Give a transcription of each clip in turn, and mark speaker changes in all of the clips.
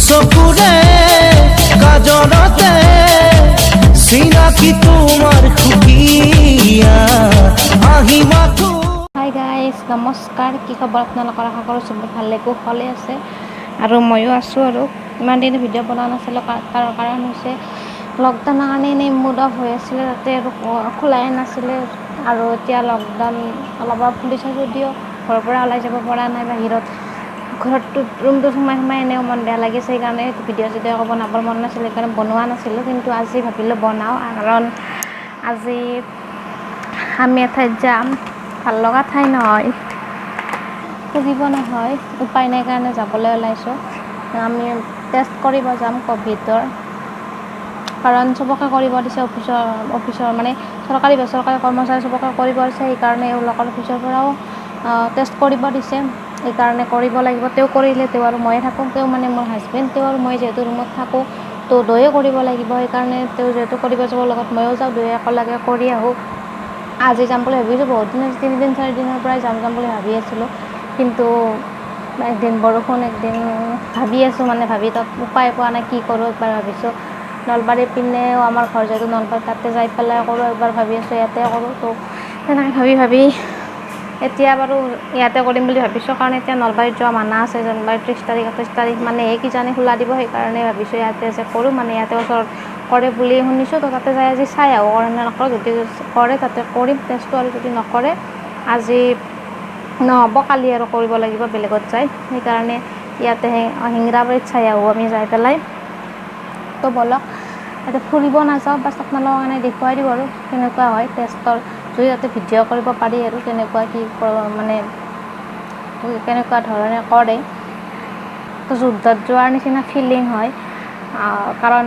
Speaker 1: চকুৰে কাজলতে চিনাকি তোমাৰ খুকিয়া আহি মাথো।
Speaker 2: হাই গাইজ, নমস্কাৰ। কি খবৰ আপোনালোকৰ? আশা কৰোঁ চবেই ভালে কুশলে আছে আৰু ময়ো আছোঁ। আৰু ইমান দিন ভিডিঅ' বনোৱা নাছিলোঁ, তাৰ কাৰণ হৈছে লকডাউনৰ কাৰণে এনেই মুড অফ হৈ আছিলে, তাতে আৰু খোলাই নাছিলে। আৰু এতিয়া লকডাউন অলপ খুলিছে যদিও ঘৰৰ পৰা ওলাই যাব পৰা নাই বাহিৰত। ঘৰটোত ৰুমটোত সোমাই এনেও মন বেয়া লাগিছে, সেইকাৰণে ভিডিঅ' চিডিঅ' বনাবৰ মন নাছিলে, সেইকাৰণে বনোৱা নাছিলোঁ। কিন্তু আজি ভাবিলোঁ বনাওঁ, কাৰণ আজি আমি এঠাইত যাম। ভাল লগা ঠাই নহয়, ফুৰিব নহয়, উপায় নাই কাৰণে যাবলৈ ওলাইছোঁ। আমি টেষ্ট কৰিব যাম ক'ভিডৰ, কাৰণ চবকে কৰিব দিছে। অফিচৰ মানে চৰকাৰী বেচৰকাৰী কৰ্মচাৰী চবকে কৰিব দিছে, সেইকাৰণে এওঁলোকৰ অফিচৰ পৰাও টেষ্ট কৰিব দিছে। সেইকাৰণে কৰিব লাগিব। তেওঁ কৰিলে তেওঁ আৰু ময়ে থাকোঁ, তেওঁ মানে মোৰ হাজবেণ্ড, তেওঁ আৰু মই যিহেতু ৰুমত থাকোঁ, তো দুয়ে কৰিব লাগিব। সেইকাৰণে তেওঁ যিহেতু কৰিব যাব লগত ময়ো যাওঁ, দুয়ে একেলগে কৰি আহোঁ। আজি যাম বুলি ভাবিছোঁ, বহুত দিন 3 4 দিনৰ পৰাই যাম বুলি ভাবি আছিলোঁ, কিন্তু একদিন বৰষুণ, একদিন ভাবি আছোঁ, মানে ভাবি তাত উপায় পোৱা নাই কি কৰোঁ। একবাৰ ভাবিছোঁ নলবাৰী পিনেও আমাৰ ঘৰ যিহেতু নলবাৰী, তাতে যাই পেলাই কৰোঁ, একবাৰ ভাবি আছোঁ ইয়াতে কৰোঁ। তো তেনেকৈ ভাবি এতিয়া বাৰু ইয়াতে কৰিম বুলি ভাবিছোঁ, কাৰণ এতিয়া নলবাৰীত যোৱা মানা আছে। জানুৱাৰীৰ 30 তাৰিখ 28 তাৰিখ মানে কিজানি খোলা দিব, সেইকাৰণে ভাবিছোঁ ইয়াতে যে কৰোঁ, মানে ইয়াতে ওচৰত কৰে বুলি শুনিছোঁ। তো তাতে যাই আজি চাই আহোঁ, কৰে নে নকৰে। যদি কৰে তাতে কৰিম টেষ্টটো, আৰু যদি নকৰে আজি নহ'ব, কালি আৰু কৰিব লাগিব বেলেগত যাই। সেইকাৰণে ইয়াতে হিংৰাবাৰীত চাই আহোঁ আমি যাই পেলাই। তো বলক ইয়াতে ফুৰিব নাযাওঁ, বাছ আপোনালোকৰ কাৰণে দেখুৱাই দিওঁ আৰু কেনেকুৱা হয় টেষ্টৰ, যদি তাতে ভিডিঅ' কৰিব পাৰি আৰু কেনেকুৱা কি মানে কেনেকুৱা ধৰণে কৰে। তো যুদ্ধত যোৱাৰ নিচিনা ফিলিং হয়, কাৰণ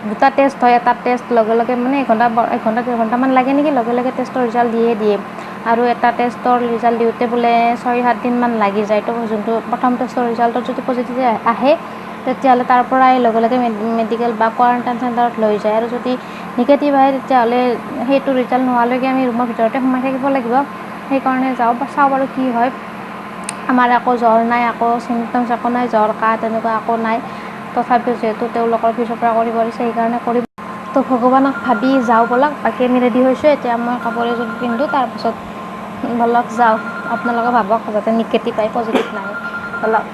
Speaker 2: দুটা টেষ্ট হয়। এটা টেষ্ট লগে লগে মানে এঘণ্টা 1.5 লাগে নেকি, লগে লগে টেষ্টৰ ৰিজাল্ট দিয়ে। আৰু এটা টেষ্টৰ ৰিজাল্ট দিওঁতে বোলে 6-7 দিনমান লাগি যায়। তো যোনটো প্ৰথম টেষ্টৰ ৰিজাল্টত যদি পজিটিভ আহে, তেতিয়াহ'লে তাৰ পৰাই লগে লগে মেডিকেল বা কোৱাৰেণ্টাইন চেণ্টাৰত লৈ যায়। আৰু যদি নিগেটিভ আহে, তেতিয়াহ'লে সেইটো ৰিজাল্ট নোহোৱালৈকে আমি ৰুমৰ ভিতৰতে সোমাই থাকিব লাগিব। সেইকাৰণে চাওঁ বাৰু কি হয়। আমাৰ একো জ্বৰ নাই, একো চিমটমছ একো নাই, জ্বৰ কাহ তেনেকুৱা একো নাই। তথাপিও যিহেতু তেওঁলোকৰ অফিচৰ পৰা কৰিব দিছে, সেইকাৰণে কৰিব। তো ভগৱানক ভাবি যাওঁ ব'লক। বাকী আমি ৰেডি হৈছোঁ, এতিয়া মই কাপোৰ এযোৰ পিন্ধোঁ, তাৰপিছত ব'লক যাওঁ। আপোনালোকে ভাবক যাতে নিগেটিভ পাই, পজিটিভ নাহে। ব'লক।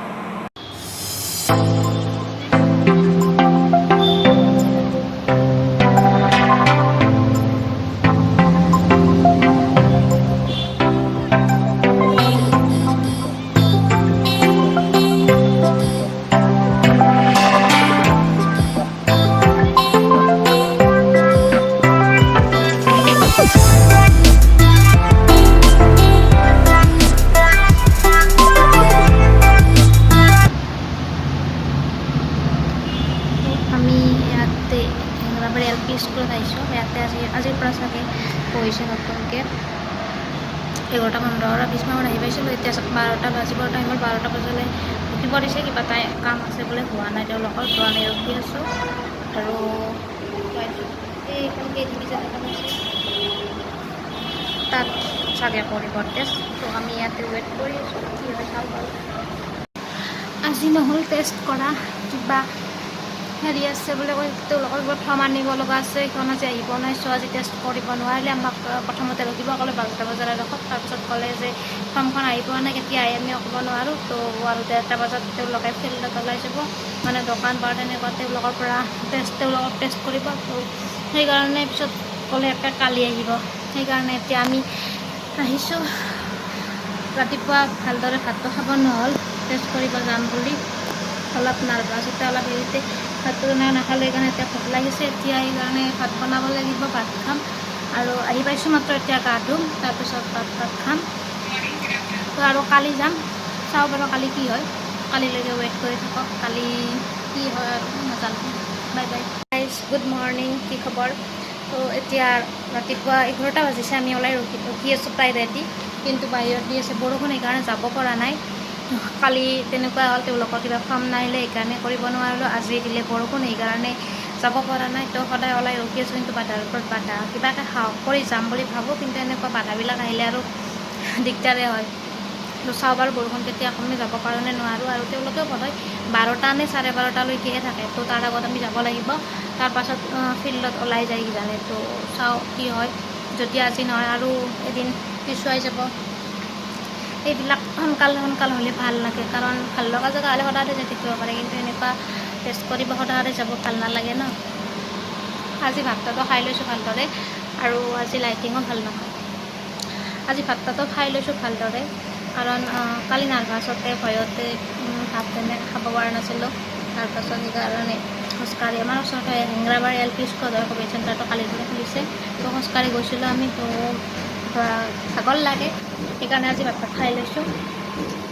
Speaker 2: আমি ইয়াতে হিংৰাবাৰী LP স্কুলত আহিছোঁ। ইয়াতে আজিৰ পৰা চাগে বহিছে নতুনকৈ। 11:15 মানত আহি পাইছিলোঁ। এতিয়া 12টা বাজিবৰ টাইমত 12টা বজালৈ ৰখিব দিছে, কিবা এটা কাম আছে বোলে, হোৱা নাই তেওঁলোকৰ। তো আমি ৰখি আছোঁ আৰু এইখন কেইদিন যে দেখা পাইছে তাত চাগে কৰিব টেষ্ট। তো আমি ইয়াতে ৱেইট কৰি আছোঁ, কি হয় চাওঁ বাৰু। আজি নহ'ল টেষ্ট কৰা, কিবা হেৰি আছে বোলে, কৈ তেওঁলোকৰ কিবা ফৰ্ম আনিব লগা আছে, সেইখন আজি আহিব নাই। চ' আজি টেষ্ট কৰিব নোৱাৰিলে। আমাক প্ৰথমতে ৰখিব ক'লে 12টা বজাৰ আগত, তাৰপিছত ক'লে যে ফৰ্মখন আহি পোৱা নাই, কেতিয়া আহি আমি ক'ব নোৱাৰোঁ। তো আৰু 1:30 বজাত তেওঁলোকে ফিল্ডত ওলাই যাব, মানে দোকান পাৰ তেনেকুৱা, তেওঁলোকৰ পৰা তেওঁলোকক টেষ্ট কৰিব। তো সেইকাৰণে পিছত ক'লে কালি আহিব। সেইকাৰণে এতিয়া আমি আহিছোঁ। ৰাতিপুৱা ভালদৰে ভাতটো খাব নহ'ল, টেষ্ট কৰিব যাম বুলি অলপ নাৰ্ভাছতে, অলপ হেৰিতে ভাতটো নাখালোঁ। সেইকাৰণে এতিয়া ভোক লাগিছে। এতিয়া সেইকাৰণে ভাত বনাব লাগিব, ভাত খাম। আৰু আহি পাইছোঁ মাত্ৰ, এতিয়া গা ধুম, তাৰপিছত ভাত খাম। তো আৰু কালি যাম, চাওঁ বাৰু কালি কি হয়। কালিলৈকে ৱেইট কৰি থাকক, কালি কি হয় আৰু নাজানো। Bye bye guys, good morning. কি খবৰ? তো এতিয়া ৰাতিপুৱা 11টা বাজিছে, আমি ওলাই ৰখি আছোঁ প্ৰায় ৰেডি, কিন্তু বাহিৰত দি আছে বৰষুণ, সেইকাৰণে যাব পৰা নাই। কালি তেনেকুৱা হ'ল, তেওঁলোকৰ কিবা ফৰ্ম নাহিলে, সেইকাৰণে কৰিব নোৱাৰিলোঁ। আজি দিলে বৰষুণ, সেইকাৰণে যাব পৰা নাই। তো সদায় ওলাই ৰখি আছোঁ, কিন্তু বাধাৰ ওপৰত বাধা। কিবাকৈ সাহস কৰি যাম বুলি ভাবোঁ, কিন্তু এনেকুৱা বাধাবিলাক আহিলে আৰু দিগদাৰে হয়। চাওঁ বাৰু বৰষুণ কেতিয়া কমি যাব কাৰণে নোৱাৰোঁ আৰু তেওঁলোকেও বোধহয় 12টা নে 12:30লৈকেহে থাকে তো তাৰ আগত আমি যাব লাগিব তাৰপাছত ফিল্ডত ওলাই যায় কিজানি তো চাওঁ কি হয় যদি আজি নহয় আৰু এদিন পিছুৱাই যাব এইবিলাক সোনকাল হ'লে ভাল লাগে কাৰণ ভাল লগা জেগা হ'লে সদায় যাই থাকিব পাৰে কিন্তু এনেকুৱা টেষ্ট কৰিব সদায় যাব ভাল নালাগে ন আজি ভাতটো খাই লৈছোঁ ভালদৰে আৰু আজি লাইটিঙো ভাল নহয় আজি ভাতটো খাই লৈছোঁ ভালদৰে কাৰণ কালি নাৰ্ভাছতে ভয়তে ভাত তেনেকৈ খাব পৰা নাছিলোঁ তাৰপাছত সেইকাৰণে খোজকাঢ়ি আমাৰ ওচৰতে হেংৰাবাৰী LP স্কুল ক'ভিড চেণ্টাৰটো কালিৰ পৰা খুলিছে তো খোজকাঢ়ি গৈছিলোঁ আমি তো ভাগৰ লাগে সেইকাৰণে আজি ভাত খাই লৈছোঁ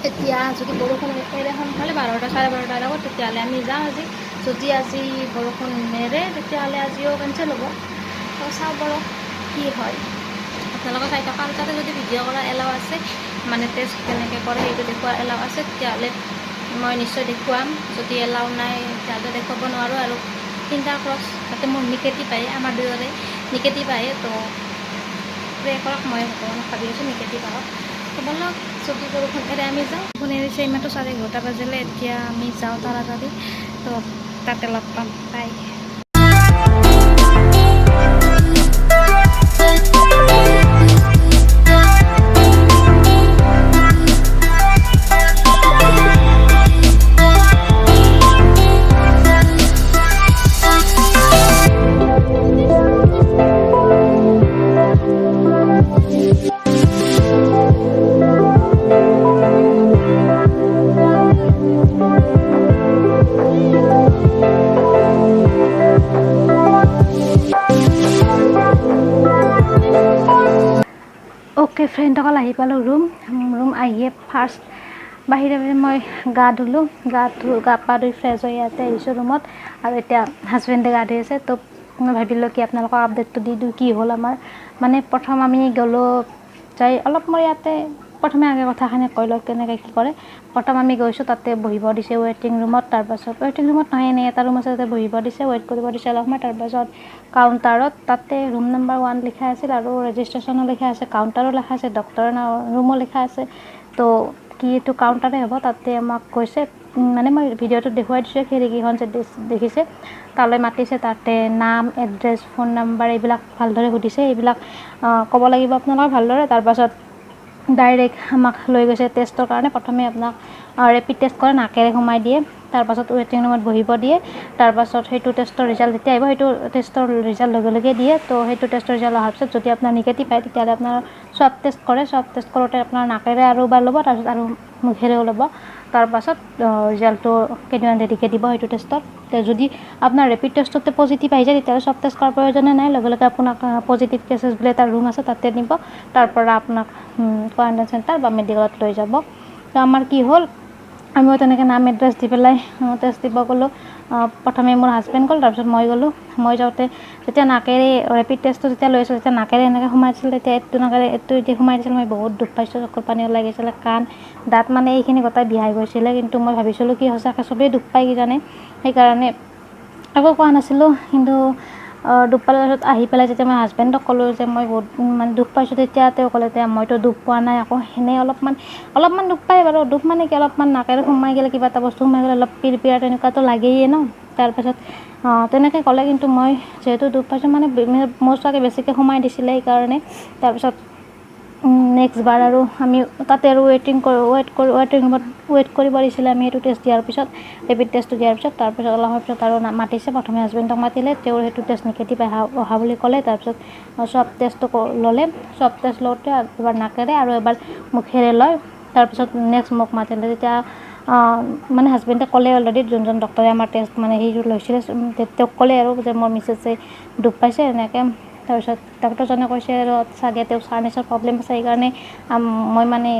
Speaker 2: এতিয়া যদি বৰষুণ এৰে সোনকালে 12টা 12:30 আগত তেতিয়াহ'লে আমি যাওঁ আজি যদি আজি বৰষুণ নেৰে তেতিয়াহ'লে আজিও কেঞ্চেল হ'ব তো চাওঁ বাৰু কি হয় আপোনালোকে চাই থকা আৰু তাতে যদি ভিডিঅ' কৰা এলাও আছে মানে টেষ্ট কেনেকৈ কৰে সেইটো দেখুওৱা এলাও আছে তেতিয়াহ'লে মই নিশ্চয় দেখুৱাম যদি এলাও নাই তেতিয়াহ'লে দেখুৱাব নোৱাৰোঁ আৰু চিন্তা ক্ৰছ যাতে মোৰ নিগেটিভ আহে আমাৰ দুয়োৰে নিগেটিভ আহে তো প্ৰে কৰক মই ভগৱানক ভাবি আছোঁ নিগেটিভ আহক তো বলক যদি বৰষুণ এৰে আমি যাওঁ বৰষুণ এৰিছে ইমানটো 11:30 বাজিলে এতিয়া আমি যাওঁ তাড়াতাড়ি তো তাতে লগ পাম বাই ओके फ्रेंडসকল আহি পালোঁ ৰুম আহিয়ে ফাৰ্ষ্ট বাহিৰে মই গা ধুলোঁ গা পা ধুই ফ্ৰেছ হৈ ইয়াতে আহিছোঁ ৰুমত আৰু এতিয়া হাজবেণ্ডে গা ধুই আছে তো মই ভাবিলোঁ কি আপোনালোকক আপডেটটো দি দিওঁ কি হ'ল আমাৰ মানে প্ৰথম আমি গ'লোঁ যাই অলপ মই ইয়াতে প্ৰথমে আগে কথাখিনি কৈ লওঁ কেনেকৈ কি কৰে প্ৰথম আমি গৈছোঁ তাতে বহিব দিছে ৱেটিং ৰুমত তাৰপাছত ৱেটিং ৰুমত নহয় এনেই এটা ৰুম আছে তাতে বহিব দিছে ৱেইট কৰিব দিছে অলপ সময় তাৰপাছত কাউণ্টাৰত তাতে ৰুম নম্বৰ 1 লিখা আছিল আৰু ৰেজিষ্ট্ৰেশ্যনো লিখা আছে কাউণ্টাৰো লিখা আছে ডক্টৰৰ ৰুমো লিখা আছে তো কি এইটো কাউণ্টাৰে হ'ব তাতে আমাক কৈছে মানে মই ভিডিঅ'টোত দেখুৱাই দিছোঁ খিৰিকীখন যে দেখিছে তালৈ মাতিছে তাতে নাম এড্ৰেছ ফোন নম্বৰ এইবিলাক ভালদৰে সুধিছে এইবিলাক ক'ব লাগিব আপোনালোকে ভালদৰে তাৰপাছত ডাইৰেক্ট আমাক লৈ গৈছে টেষ্টৰ কাৰণে প্ৰথমে আপোনাক ৰেপিড টেষ্ট কৰে নাকেৰে সোমাই দিয়ে তাৰপাছত ৱেটিং ৰুমত বহিব দিয়ে তাৰপাছত সেইটো টেষ্টৰ ৰিজাল্ট যেতিয়া আহিব সেইটো টেষ্টৰ ৰিজাল্ট লগে লগে দিয়ে তো সেইটো টেষ্টৰ ৰিজাল্ট অহাৰ পিছত যদি আপোনাৰ নিগেটিভ পায় তেতিয়াহ'লে আপোনাৰ চব টেষ্ট কৰে চব টেষ্ট কৰোঁতে আপোনাৰ নাকেৰে আৰু এবাৰ ল'ব তাৰপিছত আৰু মুখেৰেও ল'ব তাৰপাছত ৰিজাল্টটো কেইদিনমান দেৰিকৈ দিব সেইটো টেষ্টত যদি আপোনাৰ ৰেপিড টেষ্টতে পজিটিভ আহি যায় তেতিয়াহ'লে চব টেষ্ট কৰাৰ প্ৰয়োজনে নাই লগে লগে আপোনাক পজিটিভ কেছেছ বুলি এটা ৰুম আছে তাতে নিব তাৰপৰা আপোনাক কোৱাৰেণ্টাইন চেণ্টাৰ বা মেডিকেলত লৈ যাব তো আমাৰ কি হ'ল আমিও তেনেকৈ নাম এড্ৰেছ দি পেলাই টেষ্ট দিব গ'লোঁ প্ৰথমে মোৰ হাজবেণ্ড গ'ল তাৰপিছত মই গ'লোঁ মই যাওঁতে যেতিয়া নাকেৰে ৰেপিড টেষ্টটো যেতিয়া লৈ আছিলোঁ তেতিয়া নাকেৰে এনেকৈ সোমাইছিল তেতিয়া এইটো নাকেৰে এইটো এতিয়া সোমাই দিছিল মই বহুত দুখ পাইছোঁ চকুৰ পানী ওলাই গৈছিলে কাণ দাঁত মানে এইখিনি গোটেই বিহাই গৈছিলে কিন্তু মই ভাবিছিলোঁ কি সঁচাকৈ চবেই দুখ পাই কিজানে সেইকাৰণে একো কোৱা নাছিলোঁ কিন্তু দুখ পালে তাৰপিছত আহি পেলাই যেতিয়া মই হাজবেণ্ডক ক'লোঁ যে মই বহুত মানে দুখ পাইছোঁ তেতিয়া তেওঁ ক'লে যে মইতো দুখ পোৱা নাই আকৌ সেনে অলপমান দুখ পায় বাৰু দুখ মানে কি অলপমান নাকেৰে সোমাই গ'লে কিবা এটা বস্তু সোমাই গ'লে অলপ পিৰপিৰা তেনেকুৱাতো লাগেয়ে ন তাৰপাছত তেনেকৈ ক'লে কিন্তু মই যিহেতু দুখ পাইছোঁ মানে মোৰ চাগে বেছিকৈ সোমাই দিছিলে সেইকাৰণে তাৰপিছত নেক্সট বাৰ আৰু আমি তাতে আৰু ৱেটিং ৰুমত ৱেইট কৰিব দিছিলে আমি সেইটো টেষ্ট দিয়াৰ পিছত ৰেপিড টেষ্টটো দিয়াৰ পিছত তাৰপিছত অলপ সময় পিছত আৰু মাতিছে প্ৰথমে হাজবেণ্ডক মাতিলে তেওঁৰ সেইটো টেষ্ট নিগেটিভ অহা বুলি ক'লে তাৰপিছত চব টেষ্টটো ল'লে চব টেষ্ট লওঁতে এবাৰ নাকেৰে আৰু এবাৰ মুখেৰে লয় তাৰপিছত নেক্সট মোক মাতিলে তেতিয়া মানে হাজবেণ্ডে ক'লে অলৰেডি যোনজন ডক্টৰে আমাৰ টেষ্ট মানে সেইটো লৈছিলে তেওঁক ক'লে আৰু যে মোৰ মিছেছে দুখ পাইছে এনেকৈ তাৰপিছত ডক্টৰজনে কৈছে আৰু চাগে তেওঁ চাইনাছৰ প্ৰব্লেম আছে সেইকাৰণে মই মানে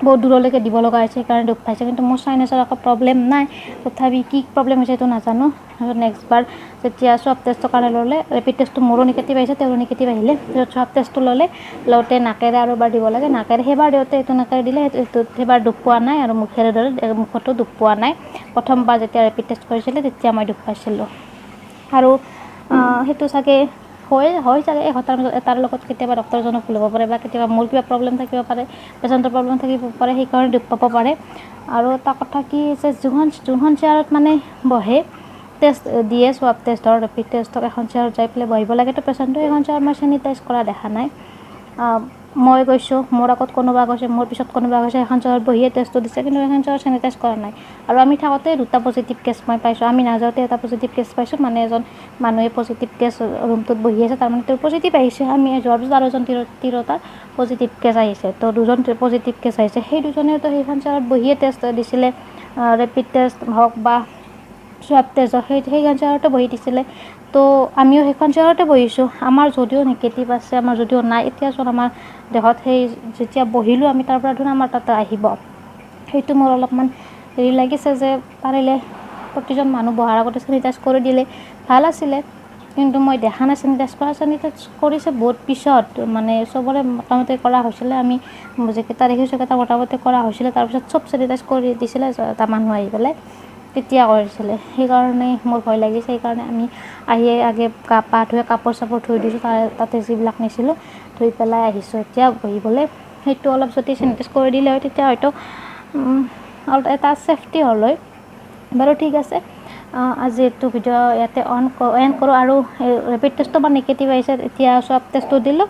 Speaker 2: বহুত দূৰলৈকে দিব লগা হৈছে সেইকাৰণে দুখ পাইছে কিন্তু মোৰ চাইনাছৰ একো প্ৰব্লেম নাই তথাপি কি প্ৰব্লেম হৈছে সেইটো নাজানো তাৰপিছত নেক্সট বাৰ যেতিয়া চব টেষ্টৰ কাৰণে ল'লে ৰেপিড টেষ্টটো মোৰো নিগেটিভ আহিছে তেওঁৰো নিগেটিভ আহিলে তাৰপিছত চব টেষ্টটো লওঁতে নাকেৰে আৰু এবাৰ দিব লাগে নাকেৰে সেইবাৰ দিওঁতে এইটো নাকেৰে দিলে সেইবাৰ দুখ পোৱা নাই আৰু মুখেৰে ধৰে মুখতো দুখ পোৱা নাই প্ৰথমবাৰ যেতিয়া ৰেপিড টেষ্ট কৰিছিলে তেতিয়া মই দুখ পাইছিলোঁ আৰু সেইটো চাগে হয় চাগে 1 সপ্তাহৰ ভিতৰত এটাৰ লগত কেতিয়াবা ডক্তৰজনক ভুল হ'ব পাৰে বা কেতিয়াবা মোৰ কিবা প্ৰব্লেম থাকিব পাৰে, পেচেণ্টৰ প্ৰব্লেম থাকিব পাৰে, সেইকাৰণে দুখ পাব পাৰে। আৰু এটা কথা কি যে যোনখন চেয়াৰত মানে বহে টেষ্ট দিয়ে, সোৱাব টেষ্টৰ ৰেপিড টেষ্টক এখন চেয়াৰত যাই পেলাই বহিব লাগে। তো পেচেণ্টটো এখন চেয়াৰত মই চেনিটাইজ কৰা দেখা নাই। মই গৈছোঁ, মোৰ আগত কোনোবা গৈছে, মোৰ পিছত কোনোবা গৈছে, এখন চেয়াৰত বহিয়ে টেষ্টটো দিছে, কিন্তু এখন চেয়াৰত চেনিটাইজ কৰা নাই। আৰু আমি থাকোঁতে 2টা পজিটিভ কেছ মই পাইছোঁ, আমি নাযাওঁতে এটা পজিটিভ কেছ পাইছোঁ, মানে এজন মানুহে পজিটিভ কেছ ৰুমটোত বহি আছে, তাৰমানে তেওঁৰ পজিটিভ আহিছে। আমি যোৱাৰ পিছত আৰু এজন তিৰোতাৰ পজিটিভ কেছ আহিছে, তো 2জন পজিটিভ কেছ আহিছে। সেই দুজনেতো সেইখন চেয়াৰত বহিয়ে টেষ্ট দিছিলে, ৰেপিড টেষ্ট হওক বা সোৱাব টেষ্ট হওক, সেইখন চেয়াৰতে বহি দিছিলে। তো আমিও সেইখন চেয়াৰতে বহিছোঁ। আমাৰ যদিও নিগেটিভ আছে, আমাৰ যদিও নাই, এতিয়াচোন আমাৰ দেহত সেই যেতিয়া বহিলোঁ আমি তাৰ পৰা ধৰা আমাৰ তাতে আহিব। সেইটো মোৰ অলপমান হেৰি লাগিছে যে পাৰিলে প্ৰতিজন মানুহ বহাৰ আগতে চেনিটাইজ কৰি দিলে ভাল আছিলে, কিন্তু মই দেখা নাই চেনিটাইজ কৰা। চেনিটাইজ কৰিছে বহুত পিছত, মানে চবৰে মোটামুটি কৰা হৈছিলে, আমি যিকেইটা দেখিছোঁ সেইকেইটা মোটামুটি কৰা হৈছিলে। তাৰপিছত চব চেনিটাইজ কৰি দিছিলে, এটা মানুহ আহি পেলাই তেতিয়া কৰিছিলে। সেইকাৰণে মোৰ ভয় লাগিছে, সেইকাৰণে আমি আহিয়ে আগে গা পা ধুই কাপোৰ চাপোৰ ধুই দিছোঁ, তাতে যিবিলাক নিছিলোঁ ধুই পেলাই আহিছোঁ এতিয়া বহিবলৈ। সেইটো অলপ যদি চেনিটাইজ কৰি দিলে হয় তেতিয়া হয়তো এটা ছেফটি হ'ল হয়। বাৰু ঠিক আছে, আজি এইটো ভিডিঅ' ইয়াতে এণ্ড কৰোঁ। আৰু ৰেপিড টেষ্টটো আমাৰ নিগেটিভ আহিছে, এতিয়া সোৱাব টেষ্টটো দিলোঁ।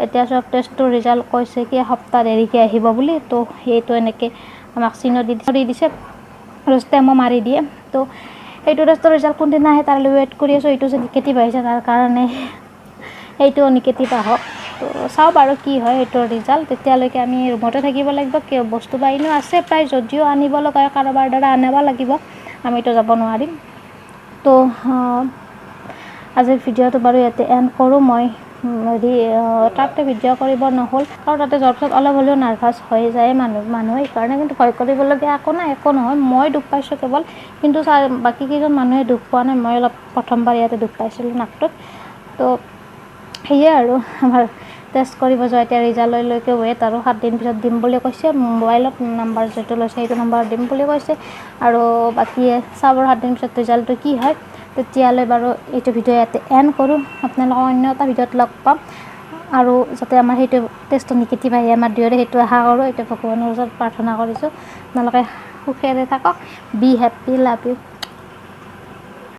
Speaker 2: এতিয়া সোৱাব টেষ্টটোৰ ৰিজাল্ট কৈছে কি এসপ্তাহ দেৰিকৈ আহিব বুলি। তো সেইটো এনেকৈ আমাক চিহ্ন দি দিছে আৰু ষ্টেম্পো মাৰি দিয়ে। তো সেইটো টেষ্টৰ ৰিজাল্ট কোনদিনা আহে তালৈ ৱেইট কৰি আছোঁ। এইটো যে নিগেটিভ আহিছে তাৰ কাৰণে সেইটো নিগেটিভ আহক, তো চাওঁ বাৰু কি হয় সেইটোৰ ৰিজাল্ট। তেতিয়ালৈকে আমি ৰুমতে থাকিব লাগিব, কিয় বস্তু বাহিনীও আছে প্ৰায়, যদিও আনিব লগা হয় কাৰোবাৰ দ্বাৰা আনিব লাগিব, আমিতো যাব নোৱাৰিম। তো আজিৰ ভিডিঅ'টো বাৰু ইয়াতে এণ্ড কৰোঁ। মই তাতে ভিডিঅ' কৰিব নহ'ল, কাৰণ তাতে যোৱাৰ পিছত অলপ হ'লেও নাৰ্ভাছ হৈ যায় মানুহে, সেইকাৰণে। কিন্তু ভয় কৰিবলগীয়া একো নাই, একো নহয়। মই দুখ পাইছোঁ কেৱল, কিন্তু বাকী কেইজন মানুহে দুখ পোৱা নাই। মই অলপ প্ৰথমবাৰ ইয়াতে দুখ পাইছিলোঁ নাকটোত। তো সেয়ে আৰু আমাৰ টেষ্ট কৰিব যোৱা এতিয়া ৰিজাল্টলৈকে ৱেইট, আৰু 7 দিন পিছত দিম বুলি কৈছে। মোবাইলত নাম্বাৰ যিটো লৈছে সেইটো নাম্বাৰ দিম বুলি কৈছে, আৰু বাকী চাবৰ 7 দিন পিছত ৰিজাল্টটো কি হয়। তেতিয়ালৈ বাৰু এইটো ভিডিঅ' ইয়াতে এণ্ড কৰোঁ। আপোনালোকক অন্য এটা ভিডিঅ'ত লগ পাম, আৰু যাতে আমাৰ সেইটো টেষ্টটো নিগেটিভ আহে আমাৰ দুয়োৰে, সেইটো আশা কৰোঁ। এইটো ভগৱানৰ ওচৰত প্ৰাৰ্থনা কৰিছোঁ। আপোনালোকে সুখেৰে থাকক, বি হেপ্পী, লাভ ইউ।